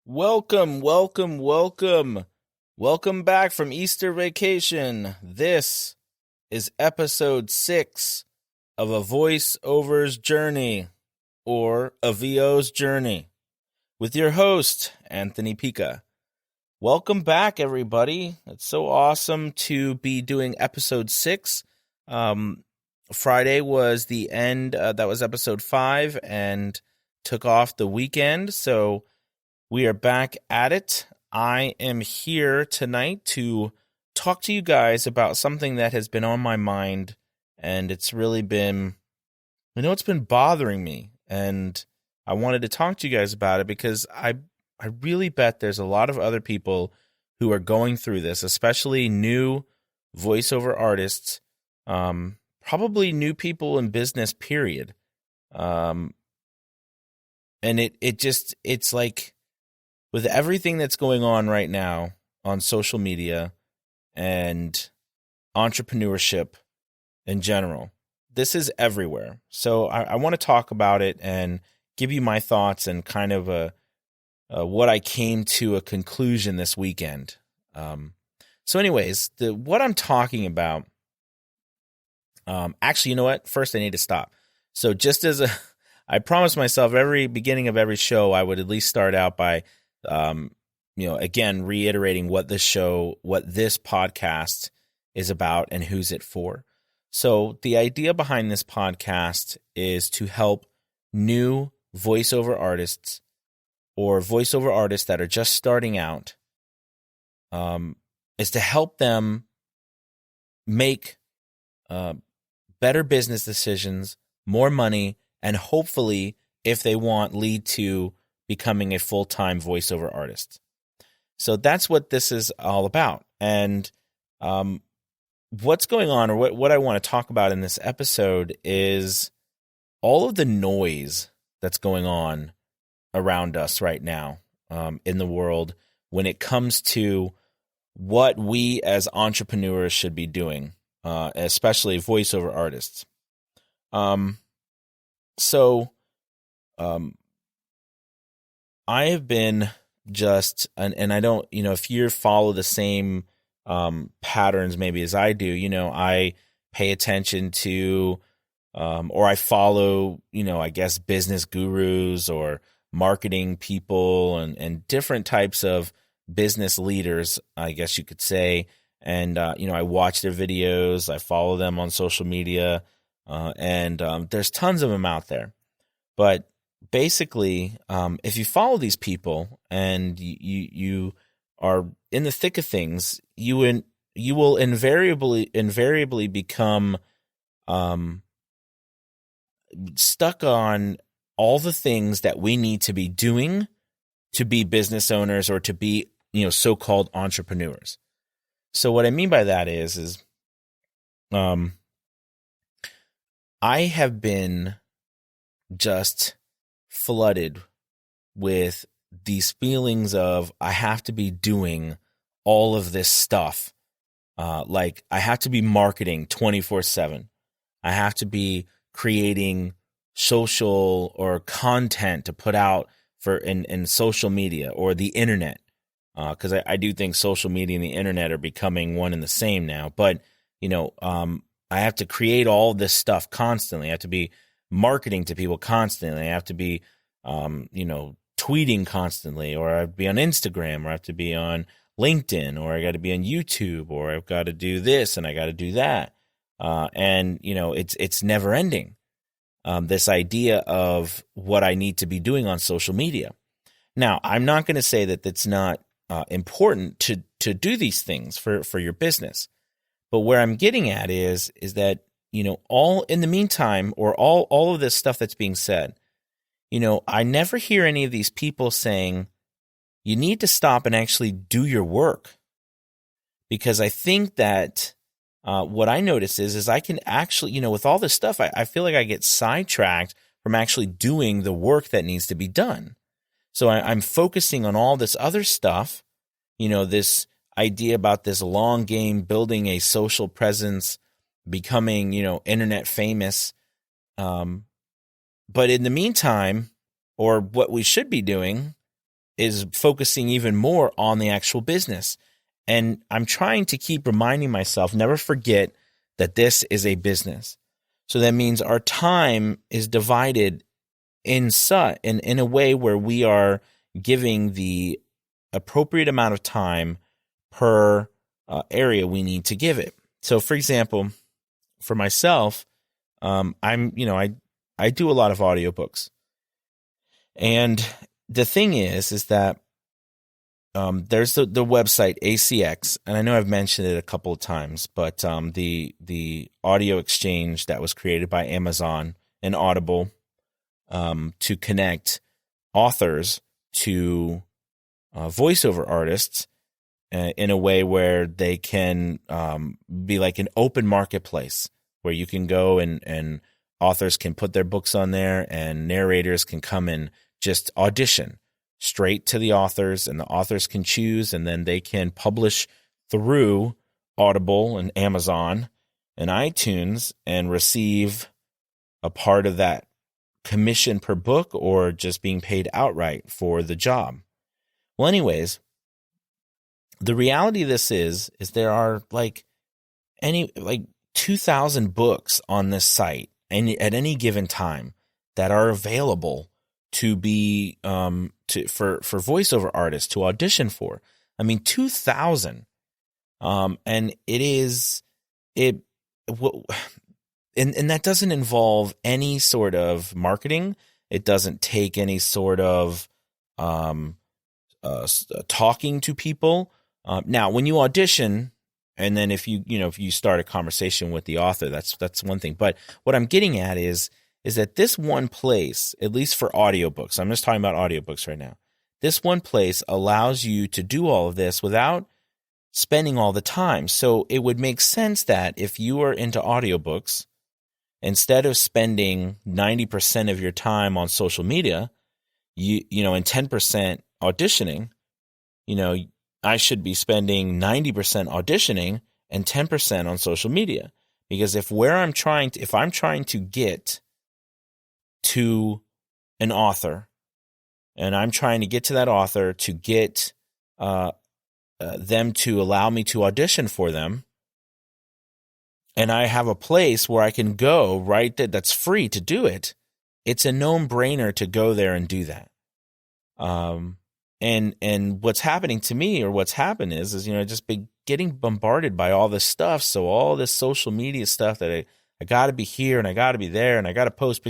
Welcome, welcome, welcome. Welcome back from Easter vacation. This is episode 6 of a voiceover's journey, or a VO's journey, with your host, Anthony Pica. Welcome back, everybody. It's so awesome to be doing episode 6. Friday was the end. That was episode 5 and took off the weekend. So we are back at it. I am here tonight to talk to you guys about something that has been on my mind, and it's really been, it's been bothering me, and I wanted to talk to you guys about it because I really bet there's a lot of other people who are going through this, especially new voiceover artists, probably new people in business, period. And it's like, with everything that's going on right now on social media and entrepreneurship in general, this is everywhere. So I want to talk about it and give you my thoughts and kind of what I came to a conclusion this weekend. So anyways, what I'm talking about, actually, you know what? First, I need to stop. So just as I promised myself every beginning of every show, I would at least start out by again, reiterating what this podcast is about and who's it for. So the idea behind this podcast is to help new voiceover artists or voiceover artists that are just starting out, is to help them make better business decisions, more money, and hopefully, if they want, lead to becoming a full-time voiceover artist. So that's what this is all about. And what's going on, or what I want to talk about in this episode, is all of the noise that's going on around us right now in the world when it comes to what we as entrepreneurs should be doing, especially voiceover artists. I have been just, and I don't, if you follow the same patterns maybe as I do, I pay attention to, or I follow, I guess, business gurus or marketing people and different types of business leaders, I guess you could say. And, I watch their videos, I follow them on social media, and there's tons of them out there. But basically, if you follow these people and you are in the thick of things, you will invariably become stuck on all the things that we need to be doing to be business owners or to be so-called entrepreneurs. So what I mean by that is I have been just flooded with these feelings of I have to be doing all of this stuff. Like I have to be marketing 24/7. I have to be creating social or content to put out for in social media or the internet. Because I do think social media and the internet are becoming one and the same now. But, I have to create all this stuff constantly. I have to be marketing to people constantly. I have to be, tweeting constantly, or I have to be on Instagram, or I have to be on LinkedIn, or I got to be on YouTube, or I've got to do this and I got to do that. And it's never ending. This idea of what I need to be doing on social media. Now, I'm not going to say that that's not important to do these things for your business. But where I'm getting at is that, all in the meantime, or all of this stuff that's being said, I never hear any of these people saying, you need to stop and actually do your work. Because I think that what I notice is I can actually, with all this stuff, I feel like I get sidetracked from actually doing the work that needs to be done. So I'm focusing on all this other stuff, this idea about this long game, building a social presence, becoming, internet famous. But in the meantime, or what we should be doing, is focusing even more on the actual business. And I'm trying to keep reminding myself, never forget that this is a business. So that means our time is divided in a way where we are giving the appropriate amount of time per area we need to give it. So, for example, for myself, I do a lot of audiobooks, and the thing is that there's the website ACX, and I know I've mentioned it a couple of times, but the audio exchange that was created by Amazon and Audible to connect authors to voiceover artists in a way where they can be like an open marketplace where you can go and authors can put their books on there and narrators can come and just audition straight to the authors, and the authors can choose, and then they can publish through Audible and Amazon and iTunes and receive a part of that commission per book or just being paid outright for the job. Well, anyways, the reality of this is there are like 2,000 books on this site and at any given time that are available to be for voiceover artists to audition for. I mean, 2,000, and and that doesn't involve any sort of marketing. It doesn't take any sort of talking to people. Now, when you audition, and then if you start a conversation with the author, that's one thing. But what I'm getting at is that this one place, at least for audiobooks, I'm just talking about audiobooks right now, this one place allows you to do all of this without spending all the time. So it would make sense that if you are into audiobooks, instead of spending 90% of your time on social media, and 10% auditioning, I should be spending 90% auditioning and 10% on social media. Because if I'm trying to get to an author, and I'm trying to get to that author to get them to allow me to audition for them, and I have a place where I can go right that's free to do it, it's a no-brainer to go there and do that. And what's happening to me, or what's happened is just been getting bombarded by all this stuff. So all this social media stuff that I got to be here and I got to be there and I got to post.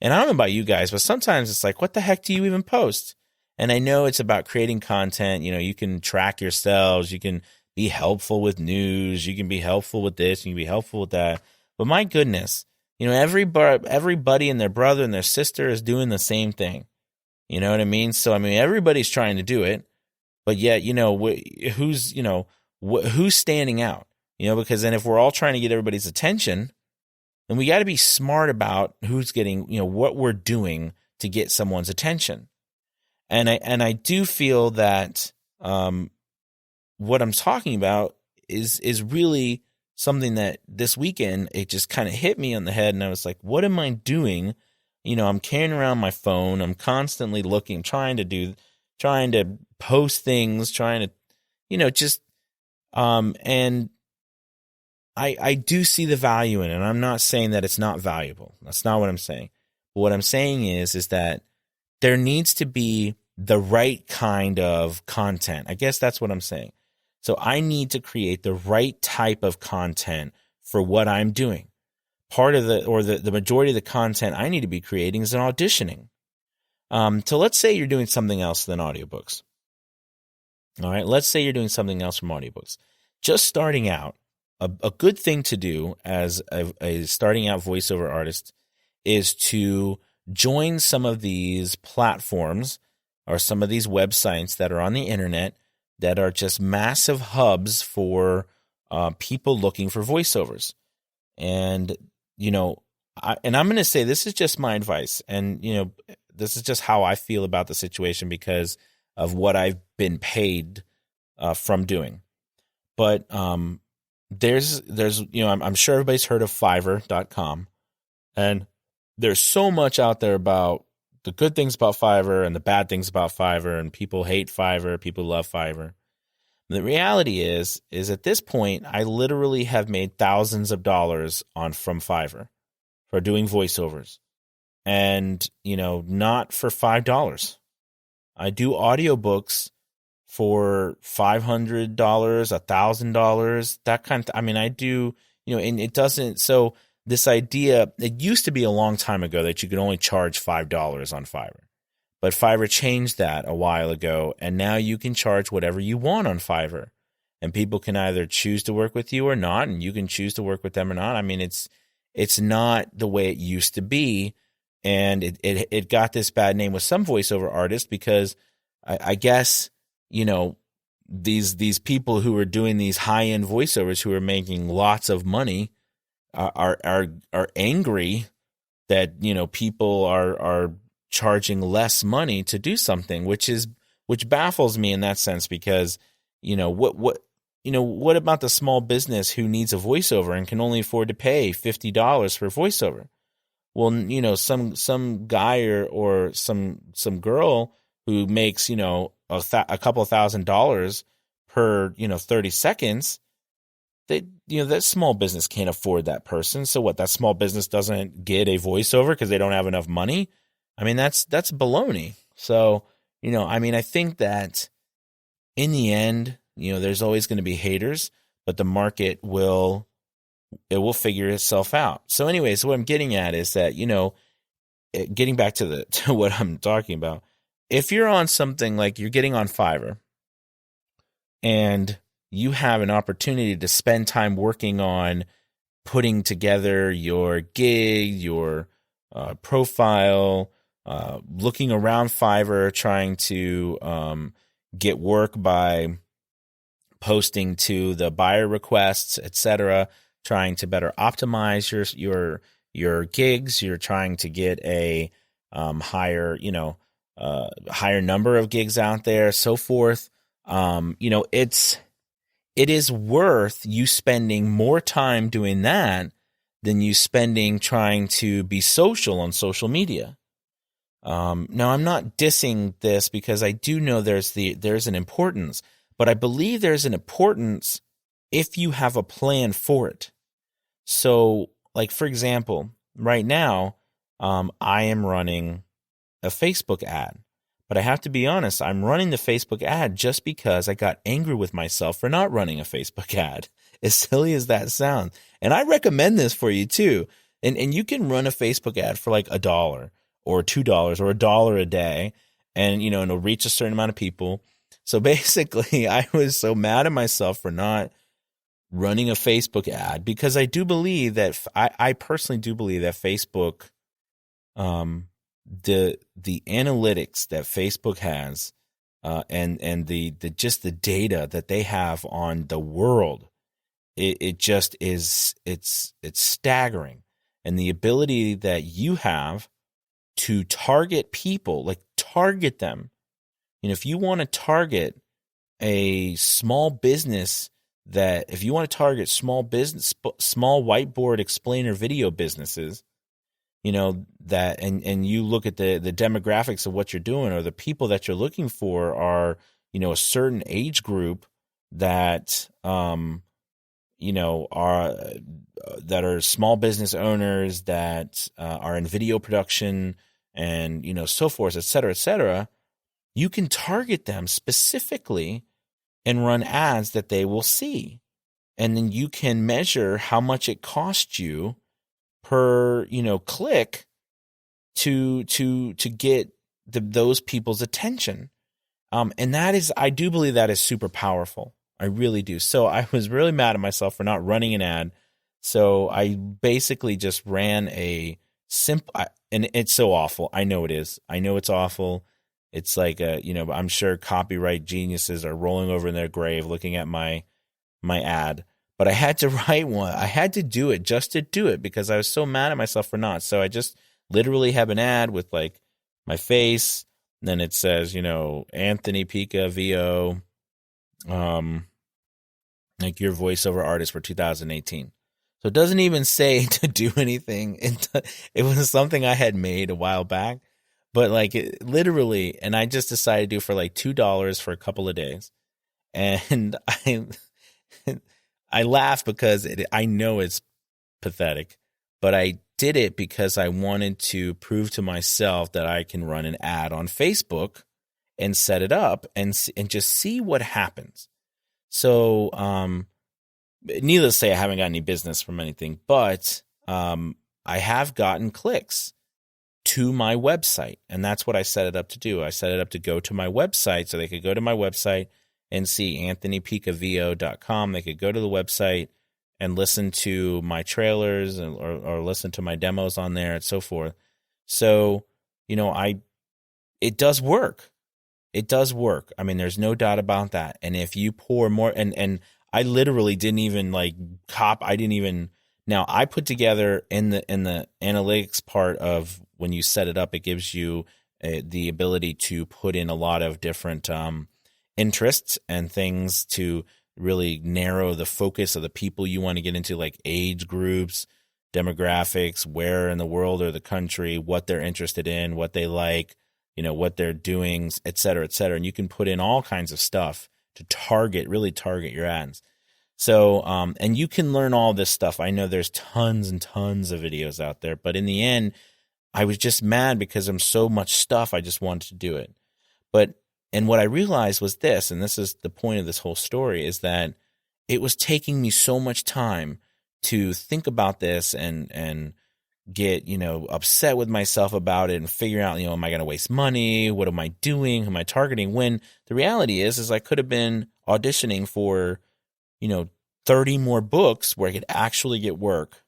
And I don't know about you guys, but sometimes it's like, what the heck do you even post? And I know it's about creating content. You can track yourselves. You can be helpful with news. You can be helpful with this. You can be helpful with that. But my goodness, everybody and their brother and their sister is doing the same thing. You know what I mean? So, everybody's trying to do it, but yet, who's standing out? Because then if we're all trying to get everybody's attention, then we got to be smart about who's getting, what we're doing to get someone's attention. And I do feel that what I'm talking about is really something that this weekend, it just kind of hit me on the head, and I was like, what am I doing? I'm carrying around my phone. I'm constantly looking, trying to post things, trying to, and I do see the value in it. And I'm not saying that it's not valuable. That's not what I'm saying. But what I'm saying is that there needs to be the right kind of content. I guess that's what I'm saying. So I need to create the right type of content for what I'm doing. Part of the majority of the content I need to be creating is an auditioning. So let's say you're doing something else than audiobooks. All right, let's say you're doing something else from audiobooks. Just starting out, a good thing to do as a starting out voiceover artist is to join some of these platforms or some of these websites that are on the internet that are just massive hubs for people looking for voiceovers. And I'm going to say this is just my advice, and this is just how I feel about the situation because of what I've been paid from doing. But there's I'm sure everybody's heard of Fiverr.com, and there's so much out there about the good things about Fiverr and the bad things about Fiverr, and people hate Fiverr, people love Fiverr. The reality is at this point, I literally have made thousands of dollars from Fiverr for doing voiceovers, and not for $5. I do audiobooks for $500, $1,000, that kind of. I mean, I do, and it doesn't. So this idea, it used to be a long time ago that you could only charge $5 on Fiverr. But Fiverr changed that a while ago, and now you can charge whatever you want on Fiverr. And people can either choose to work with you or not, and you can choose to work with them or not. I mean, it's not the way it used to be, and it got this bad name with some voiceover artists because I guess, these people who are doing these high-end voiceovers who are making lots of money are angry that, people are charging less money to do something, which baffles me in that sense, because what about the small business who needs a voiceover and can only afford to pay $50 for a voiceover? Well, some guy or some girl who makes a couple of $1,000s per 30 seconds, that small business can't afford that person. So what? That small business doesn't get a voiceover because they don't have enough money? I mean, that's baloney. So, I think that in the end, there's always going to be haters, but the market will figure itself out. So anyways, what I'm getting at is that, getting back to what I'm talking about, if you're on something like you're getting on Fiverr and you have an opportunity to spend time working on putting together your gig, your profile, looking around Fiverr, trying to get work by posting to the buyer requests, etc., trying to better optimize your gigs. You're trying to get a higher number of gigs out there, so forth. It is worth you spending more time doing that than you spending trying to be social on social media. Now, I'm not dissing this because I do know there's an importance, but I believe there's an importance if you have a plan for it. So, like, for example, right now, I am running a Facebook ad, but I have to be honest, I'm running the Facebook ad just because I got angry with myself for not running a Facebook ad, as silly as that sounds. And I recommend this for you too. And you can run a Facebook ad for like $1 or $2 or $1 a day, and it'll reach a certain amount of people. So basically, I was so mad at myself for not running a Facebook ad, because I do believe that I personally do believe that Facebook, the analytics that Facebook has, and the just the data that they have on the world, it just is, it's staggering. And the ability that you have to target people, like target them. If you want to target a small business, if you want to target small whiteboard explainer video businesses, that, and you look at the demographics of what you're doing, or the people that you're looking for are, a certain age group that, that are small business owners that are in video production and, so forth, et cetera, you can target them specifically and run ads that they will see. And then you can measure how much it costs you per, click to get those people's attention. And that is, I do believe that is super powerful. I really do. So I was really mad at myself for not running an ad. So I basically just ran a simple, and it's so awful. I know it is. I know it's awful. It's like, I'm sure copyright geniuses are rolling over in their grave looking at my ad. But I had to write one. I had to do it just to do it because I was so mad at myself for not. So I just literally have an ad with like my face. And then it says, Anthony Pica, VO, like your voiceover artist for 2018. So it doesn't even say to do anything. It was something I had made a while back, but like literally, and I just decided to do for like $2 for a couple of days. And I laugh because I know it's pathetic, but I did it because I wanted to prove to myself that I can run an ad on Facebook and set it up and just see what happens. So, needless to say, I haven't got any business from anything, but I have gotten clicks to my website, and that's what I set it up to do. I set it up to go to my website so they could go to my website and see anthonypicavio.com. They could go to the website and listen to my trailers or listen to my demos on there and so forth. So, it does work. It does work. I mean, there's no doubt about that. And if you pour more, and I literally didn't even now I put together in the analytics part of when you set it up, it gives you the ability to put in a lot of different interests and things to really narrow the focus of the people you want to get into, like age groups, demographics, where in the world or the country, what they're interested in, what they like, what they're doing, et cetera, et cetera. And you can put in all kinds of stuff to really target your ads. So, and you can learn all this stuff. I know there's tons and tons of videos out there, but in the end, I was just mad because I'm so much stuff. I just wanted to do it. And what I realized was this, and this is the point of this whole story, is that it was taking me so much time to think about this and get, upset with myself about it and figure out, am I going to waste money? What am I doing? Who am I targeting? When the reality is I could have been auditioning for, 30 more books where I could actually get work,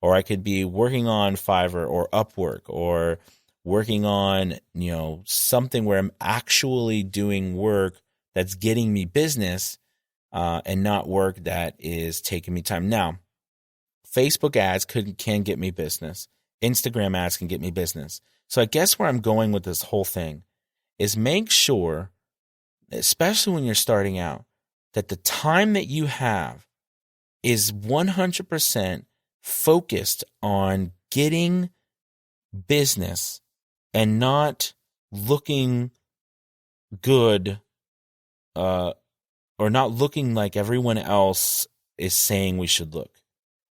or I could be working on Fiverr or Upwork, or working on, something where I'm actually doing work that's getting me business, and not work that is taking me time. Now, Facebook ads can get me business. Instagram ads can get me business. So I guess where I'm going with this whole thing is make sure, especially when you're starting out, that the time that you have is 100% focused on getting business and not looking good, or not looking like everyone else is saying we should look.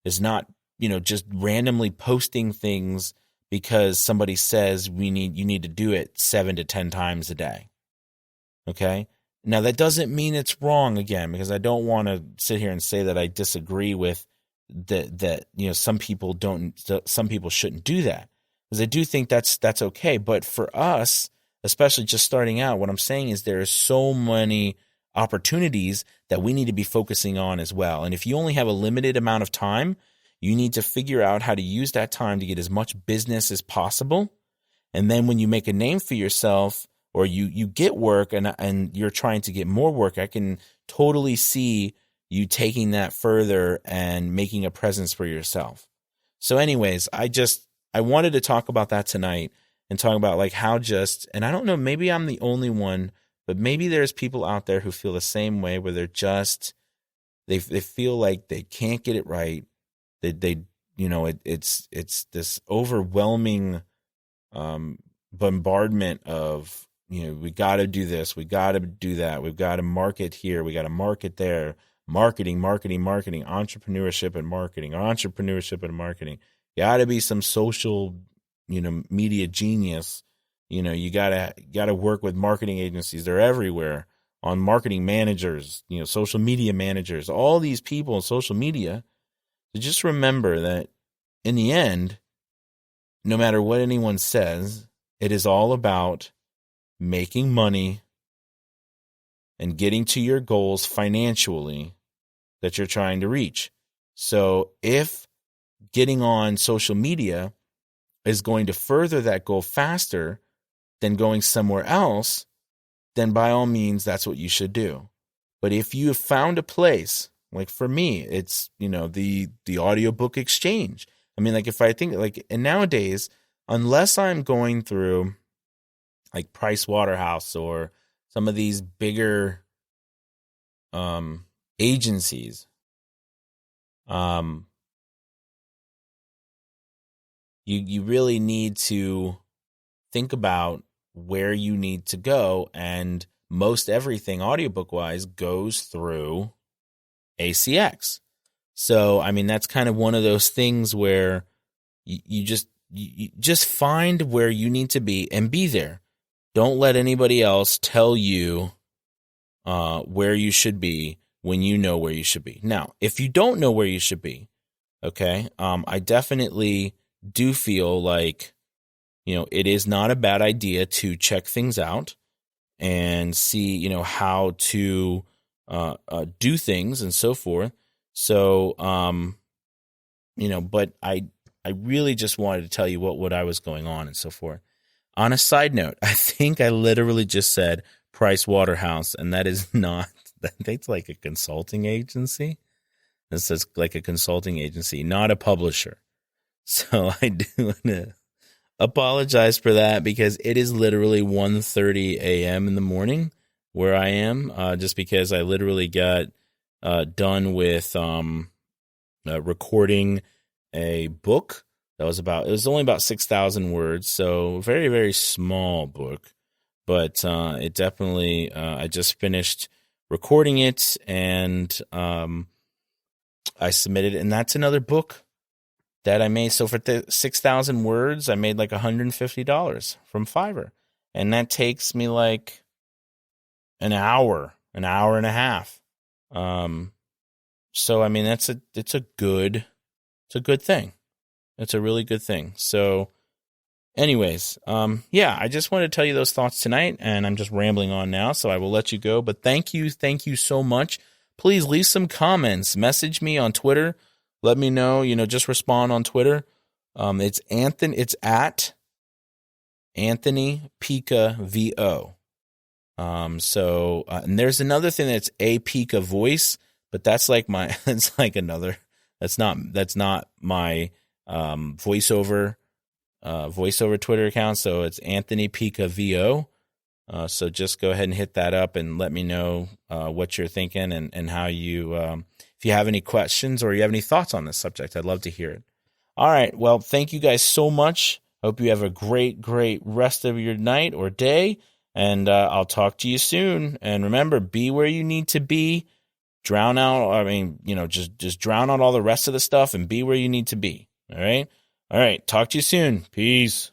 Is not, just randomly posting things because somebody says you need to do it 7 to 10 times a day. Okay? Now that doesn't mean it's wrong, again, because I don't want to sit here and say that I disagree with that some people shouldn't do that. Because I do think that's okay. But for us, especially just starting out, what I'm saying is there are so many opportunities that we need to be focusing on as well. And if you only have a limited amount of time, you need to figure out how to use that time to get as much business as possible. And then when you make a name for yourself, or you get work and you're trying to get more work, I can totally see you taking that further and making a presence for yourself. So anyways, I wanted to talk about that tonight and talk about like how and I don't know, maybe I'm the only one, but maybe there's people out there who feel the same way, where they're they feel like they can't get it right. It's this overwhelming bombardment of, we got to do this, we got to do that, we've got to market here, we got to market there, marketing, entrepreneurship and marketing. Got to be some social, media genius. You gotta work with marketing agencies. They're everywhere, on marketing managers, social media managers, all these people in social media. So just remember that in the end, no matter what anyone says, it is all about making money and getting to your goals financially that you're trying to reach. So if getting on social media is going to further that goal faster than going somewhere else, then by all means, that's what you should do. But if you have found a place, like for me, it's, the audiobook exchange. I mean, like if I think and nowadays, unless I'm going through like Price Waterhouse or some of these bigger agencies, you really need to think about where you need to go, and most everything audiobook wise goes through ACX. So, I mean, that's kind of one of those things where you just find where you need to be and be there. Don't let anybody else tell you where you should be when you know where you should be. Now, if you don't know where you should be, okay, I definitely do feel like, it is not a bad idea to check things out and see, how to do things and so forth. So, but I really just wanted to tell you what I was going on and so forth. On a side note, I think I literally just said Price Waterhouse, and that is not, that's like a consulting agency. It says like a consulting agency, not a publisher. So I do want to apologize for that, because it is literally 1:30 a.m. in the morning where I am, just because I literally got done with recording a book that was only about 6,000 words, so very, very small book, but it definitely, I just finished recording it, and I submitted it, and that's another book that I made. So for 6,000 words, I made like $150 from Fiverr, and that takes me like an hour and a half. So I mean, it's a good thing. It's a really good thing. So anyways, I just wanted to tell you those thoughts tonight, and I'm just rambling on now, so I will let you go. But thank you so much. Please leave some comments. Message me on Twitter. Let me know, just respond on Twitter. It's at Anthony Pica VO. And there's another thing that's a Pica Voice, but that's like that's not my voiceover Twitter account. So it's Anthony Pica VO. So just go ahead and hit that up and let me know what you're thinking and how you, if you have any questions or you have any thoughts on this subject, I'd love to hear it. All right. Well, thank you guys so much. Hope you have a great rest of your night or day, and I'll talk to you soon. And remember, be where you need to be. Drown out. Just drown out all the rest of the stuff and be where you need to be. All right. Talk to you soon. Peace.